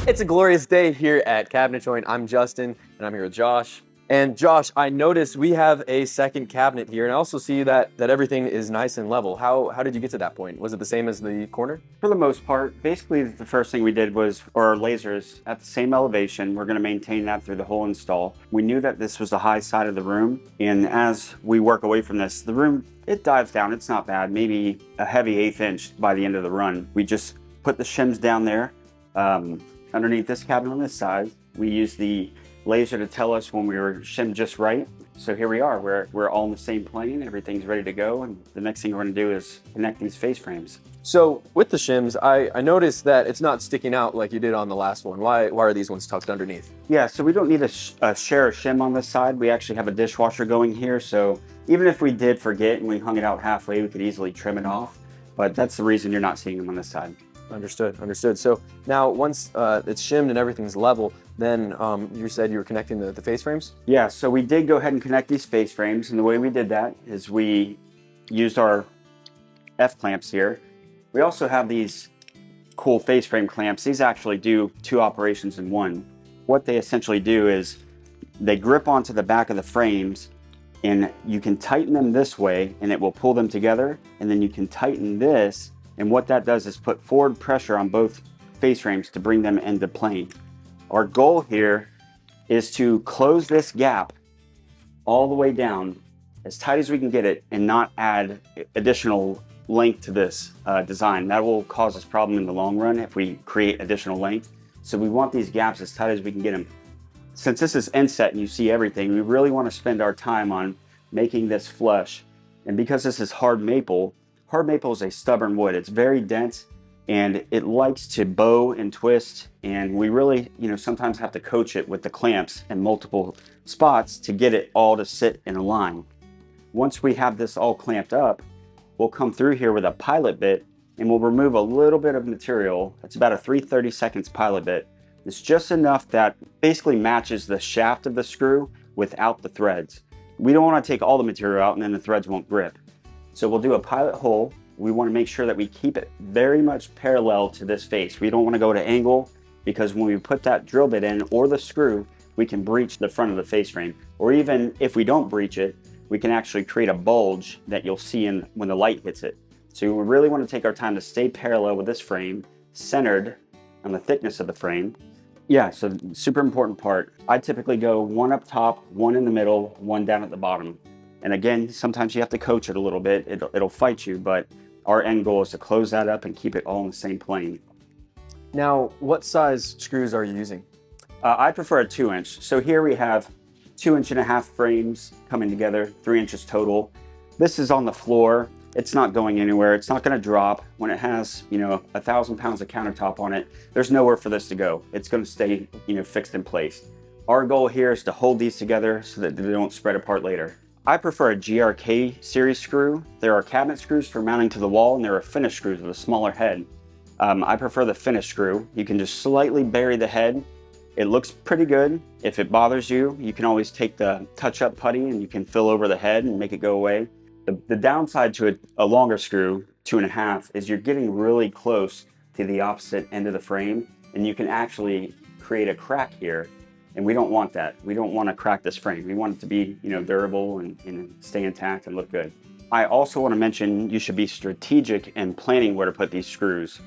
It's a glorious day here at Cabinet Joint. I'm Justin, and I'm here with Josh. And Josh, I noticed we have a second cabinet here, and I also see that everything is nice and level. How did you get to that point? Was it the same as the corner? For the most part, basically the first thing we did was our lasers at the same elevation. We're going to maintain that through the whole install. We knew that this was the high side of the room, and as we work away from this, the room, it dives down. It's not bad, maybe a heavy 1/8 inch by the end of the run. We just put the shims down there. Underneath this cabinet on this side, we use the laser to tell us when we were shimmed just right. So here we are, we're all in the same plane, everything's ready to go, and the next thing we're gonna do is connect these face frames. So with the shims, I noticed that it's not sticking out like you did on the last one. Why are these ones tucked underneath? Yeah, so we don't need a share of shim on this side. We actually have a dishwasher going here, so even if we did forget and we hung it out halfway, we could easily trim it off. But that's the reason you're not seeing them on this side. Understood. So now once it's shimmed and everything's level, then you said you were connecting the face frames? Yeah, so we did go ahead and connect these face frames, and the way we did that is we used our F-clamps here. We also have these cool face frame clamps. These actually do 2 operations in one. What they essentially do is they grip onto the back of the frames, and you can tighten them this way and it will pull them together, and then you can tighten this, and what that does is put forward pressure on both face frames to bring them into plane. Our goal here is to close this gap all the way down as tight as we can get it and not add additional length to this design. That will cause us problem in the long run if we create additional length. So we want these gaps as tight as we can get them. Since this is inset and you see everything, we really want to spend our time on making this flush. And because this is hard maple is a stubborn wood. It's very dense and it likes to bow and twist. And we really, sometimes have to coach it with the clamps in multiple spots to get it all to sit in a line. Once we have this all clamped up, we'll come through here with a pilot bit and we'll remove a little bit of material. It's about a 3/32 pilot bit. It's just enough that basically matches the shaft of the screw without the threads. We don't want to take all the material out and then the threads won't grip. So we'll do a pilot hole. We want to make sure that we keep it very much parallel to this face. We don't want to go to angle, because when we put that drill bit in or the screw, we can breach the front of the face frame. Or even if we don't breach it, we can actually create a bulge that you'll see when the light hits it. So we really want to take our time to stay parallel with this frame, centered on the thickness of the frame. Yeah, so super important part. I typically go 1 up top, 1 in the middle, 1 down at the bottom. And again, sometimes you have to coach it a little bit. It'll fight you, but our end goal is to close that up and keep it all in the same plane. Now, what size screws are you using? I prefer a 2-inch. So here we have 2.5 inch frames coming together, 3 inches total. This is on the floor. It's not going anywhere. It's not gonna drop. When it has, 1,000 pounds of countertop on it, there's nowhere for this to go. It's gonna stay, fixed in place. Our goal here is to hold these together so that they don't spread apart later. I prefer a GRK series screw. There are cabinet screws for mounting to the wall, and there are finish screws with a smaller head. I prefer the finish screw. You can just slightly bury the head. It looks pretty good. If it bothers you, you can always take the touch-up putty and you can fill over the head and make it go away. The downside to a longer screw, 2.5, is you're getting really close to the opposite end of the frame, and you can actually create a crack here. And we don't want that. We don't want to crack this frame. We want it to be, durable and stay intact and look good. I also want to mention you should be strategic in planning where to put these screws.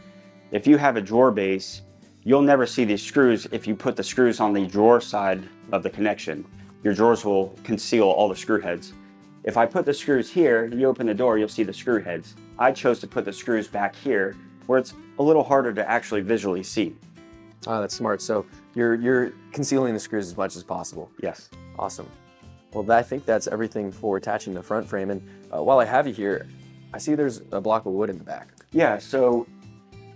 If you have a drawer base, you'll never see these screws if you put the screws on the drawer side of the connection. Your drawers will conceal all the screw heads. If I put the screws here, you open the door, you'll see the screw heads. I chose to put the screws back here where it's a little harder to actually visually see. Oh, that's smart. So you're concealing the screws as much as possible. Yes. Awesome. Well, I think that's everything for attaching the front frame. And while I have you here, I see there's a block of wood in the back. Yeah, so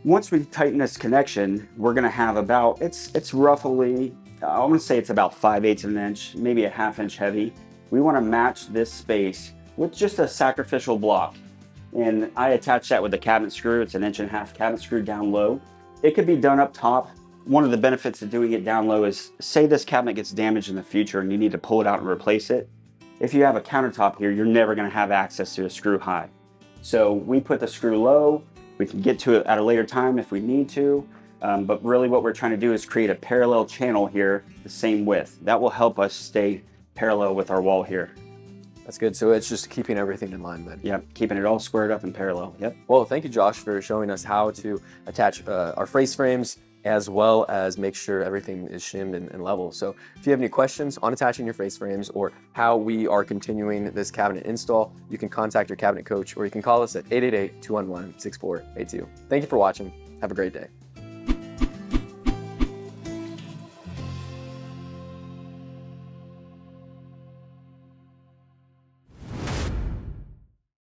once we tighten this connection, we're gonna have about, it's roughly, I want to say it's about 5/8 of an inch, maybe a 1/2 inch heavy. We want to match this space with just a sacrificial block. And I attach that with the cabinet screw. It's an 1.5 inch cabinet screw down low. It could be done up top. One of the benefits of doing it down low is, say this cabinet gets damaged in the future and you need to pull it out and replace it. If you have a countertop here, you're never going to have access to a screw high. So we put the screw low. We can get to it at a later time if we need to. But really what we're trying to do is create a parallel channel here, the same width. That will help us stay parallel with our wall here. That's good. So it's just keeping everything in line then. Yep, keeping it all squared up and parallel. Yep. Well, thank you, Josh, for showing us how to attach our face frames as well as make sure everything is shimmed and level. So if you have any questions on attaching your face frames or how we are continuing this cabinet install, you can contact your cabinet coach or you can call us at 888-211-6482. Thank you for watching. Have a great day.